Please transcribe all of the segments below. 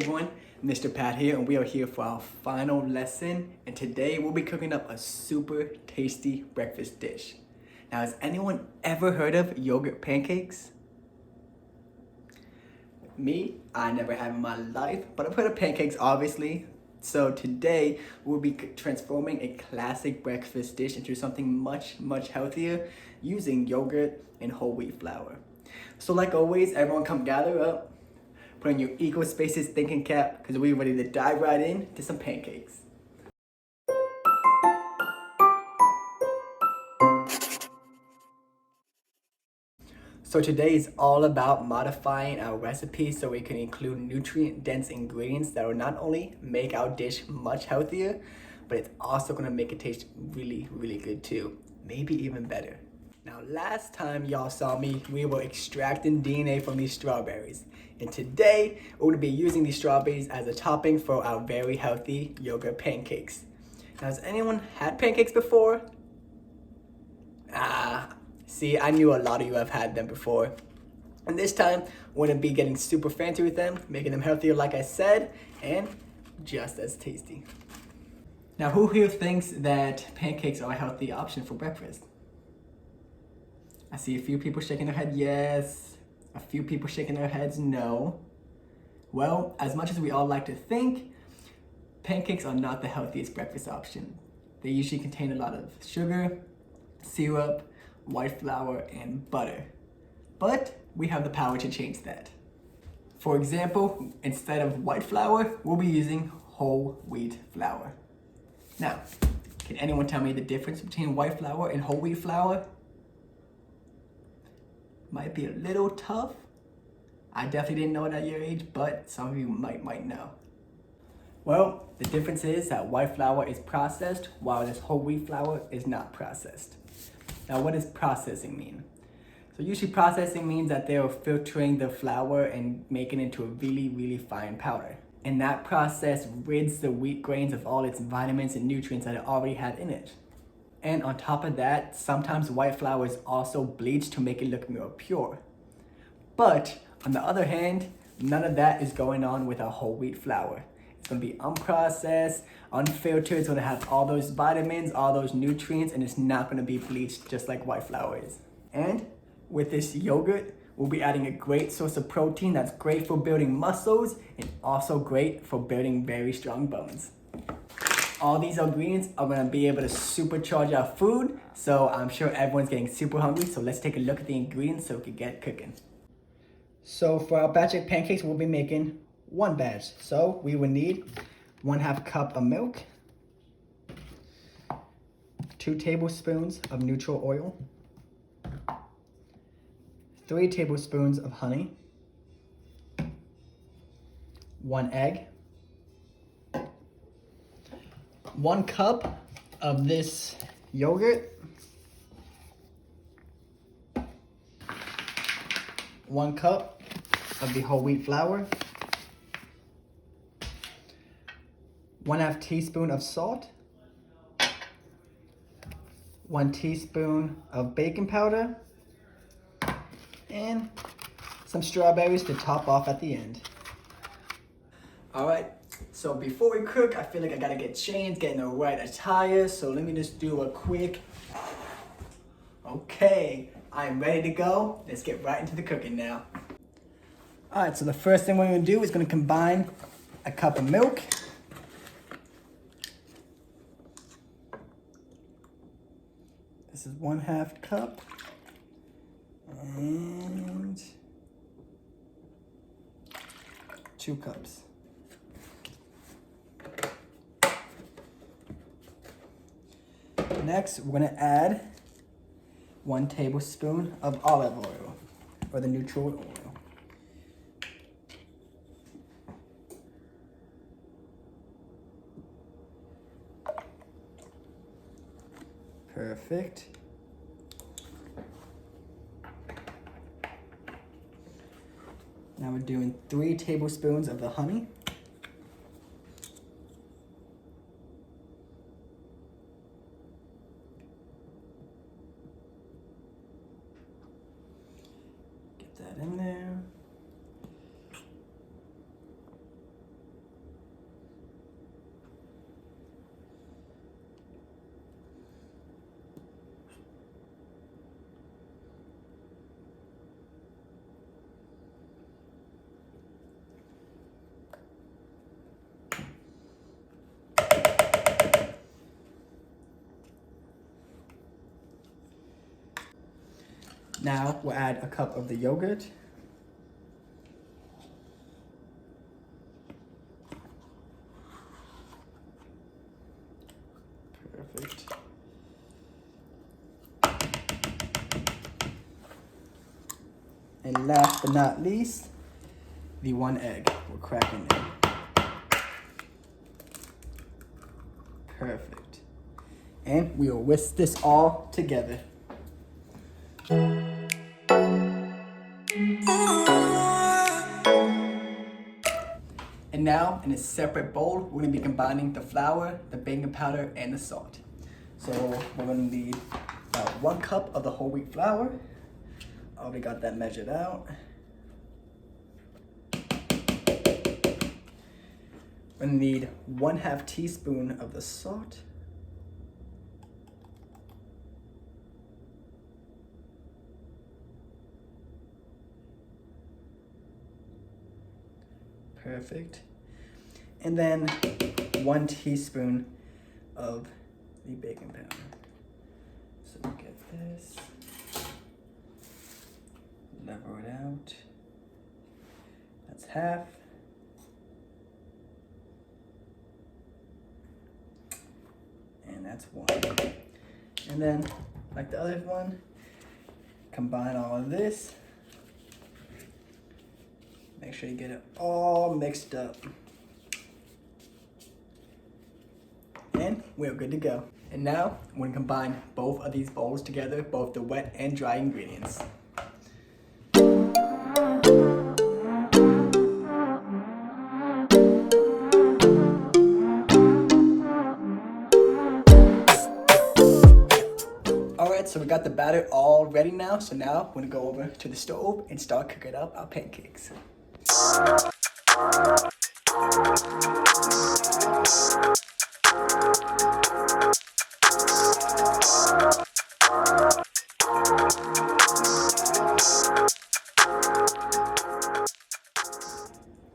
everyone, Mr. Pat here, and we are here for our final lesson. And today we'll be cooking up a super tasty breakfast dish. Now, has anyone ever heard of yogurt pancakes? Me, I never have in my life, but I've heard of pancakes obviously. So today we'll be transforming a classic breakfast dish into something much healthier using yogurt and whole wheat flour. So like always, everyone come gather up, put on your equal spaces thinking cap, because we're ready to dive right in to some pancakes. So today is all about modifying our recipe so we can include nutrient-dense ingredients that will not only make our dish much healthier, but it's also gonna make it taste really good too. Maybe even better. Now, last time y'all saw me, we were extracting DNA from these strawberries. And today, we're gonna be using these strawberries as a topping for our very healthy yogurt pancakes. Now, has anyone had pancakes before? See, I knew a lot of you have had them before. And this time, we're gonna be getting super fancy with them, making them healthier like I said, and just as tasty. Now, who here thinks that pancakes are a healthy option for breakfast? I see a few people shaking their head yes, a few people shaking their heads no. Well, as much as we all like to think, pancakes are not the healthiest breakfast option. They usually contain a lot of sugar, syrup, white flour, and butter. But we have the power to change that. For example, instead of white flour, we'll be using whole wheat flour. Now, can anyone tell me the difference between white flour and whole wheat flour? Might be a little tough. I definitely didn't know it at your age, but some of you might know. Well, the difference is that white flour is processed while this whole wheat flour is not processed. Now, what does processing mean? So usually processing means that they're filtering the flour and making it into a really fine powder. And that process rids the wheat grains of all its vitamins and nutrients that it already had in it. And on top of that, sometimes white flour is also bleached to make it look more pure. But on the other hand, none of that is going on with our whole wheat flour. It's gonna be unprocessed, unfiltered, it's gonna have all those vitamins, all those nutrients, and it's not gonna be bleached just like white flour is. And with this yogurt, we'll be adding a great source of protein that's great for building muscles and also great for building very strong bones. All these ingredients are gonna be able to supercharge our food, so I'm sure everyone's getting super hungry, so let's take a look at the ingredients so we can get cooking. So for our batch of pancakes, we'll be making one batch. So we will need 1/2 cup of milk, 2 tablespoons of neutral oil, 3 tablespoons of honey, 1 egg, 1 cup of this yogurt, 1 cup of the whole wheat flour, 1/2 teaspoon of salt, 1 teaspoon of baking powder, and some strawberries to top off at the end. All right, so before we cook, I feel like I gotta get changed, get in the right attire, so let me just do a quick, okay, I'm ready to go. Let's get right into the cooking now. All right, so the first thing we're gonna do is gonna combine a cup of milk, this is 1/2 cup, and 2 cups. Next, we're gonna add 1 tablespoon of olive oil, or the neutral oil. Perfect. Now we're doing 3 tablespoons of the honey. Get that in there. Now we'll add a cup of the yogurt. Perfect. And last but not least, the 1 egg. We're cracking it. Perfect. And we will whisk this all together. And now, in a separate bowl, we're gonna be combining the flour, the baking powder, and the salt. So we're gonna need about 1 cup of the whole wheat flour. Already got that measured out. We're gonna need 1/2 teaspoon of the salt. Perfect. And then 1 teaspoon of the baking powder. So we get this. Level it out. That's half. And that's 1. And then, like the other one, combine all of this. Make sure you get it all mixed up. And we're good to go. And now, we're gonna combine both of these bowls together, both the wet and dry ingredients. Alright, so we got the batter all ready now. So now we're gonna go over to the stove and start cooking up our pancakes.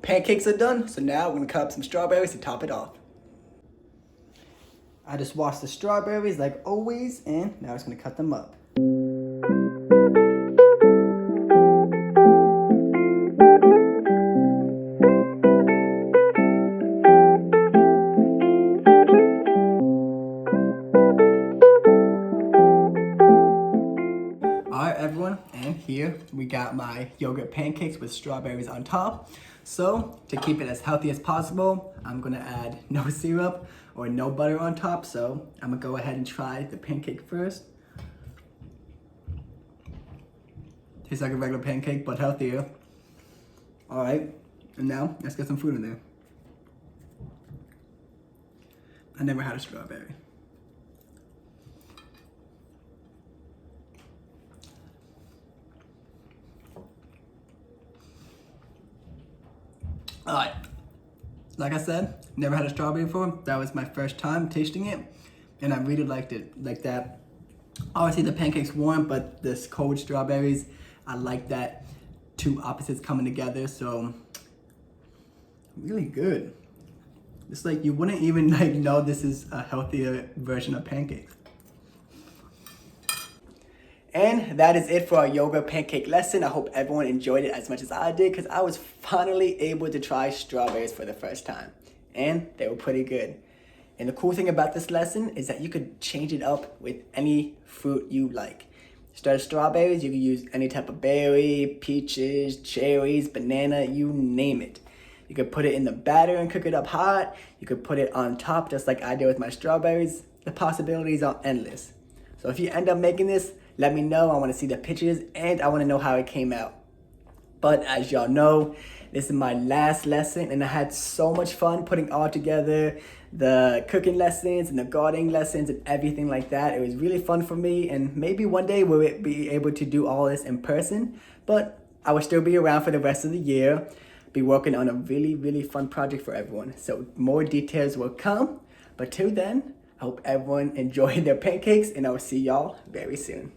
Pancakes are done, so now we're gonna cut up some strawberries to top it off. I just washed the strawberries like always, and now I'm just gonna cut them up. Alright everyone, and here we got my yogurt pancakes with strawberries on top. So, to keep it as healthy as possible, I'm gonna add no syrup or no butter on top. So, I'm gonna go ahead and try the pancake first. Tastes like a regular pancake, but healthier. Alright, and now let's get some fruit in there. I never had a strawberry. Alright, like I said, never had a strawberry before. That was my first time tasting it, and I really liked it. Like that, obviously the pancakes warm, but this cold strawberries, I like that two opposites coming together. So really good. It's like you wouldn't even like know this is a healthier version of pancakes. And that is it for our yogurt pancake lesson. I hope everyone enjoyed it as much as I did, because I was finally able to try strawberries for the first time. And they were pretty good. And the cool thing about this lesson is that you could change it up with any fruit you like. Instead of strawberries, you could use any type of berry, peaches, cherries, banana, you name it. You could put it in the batter and cook it up hot. You could put it on top just like I did with my strawberries. The possibilities are endless. So if you end up making this, let me know. I want to see the pictures and I want to know how it came out. But as y'all know, this is my last lesson and I had so much fun putting all together the cooking lessons and the gardening lessons and everything like that. It was really fun for me, and maybe one day we'll be able to do all this in person, but I will still be around for the rest of the year, be working on a really, really fun project for everyone. So more details will come, but till then, I hope everyone enjoyed their pancakes and I will see y'all very soon.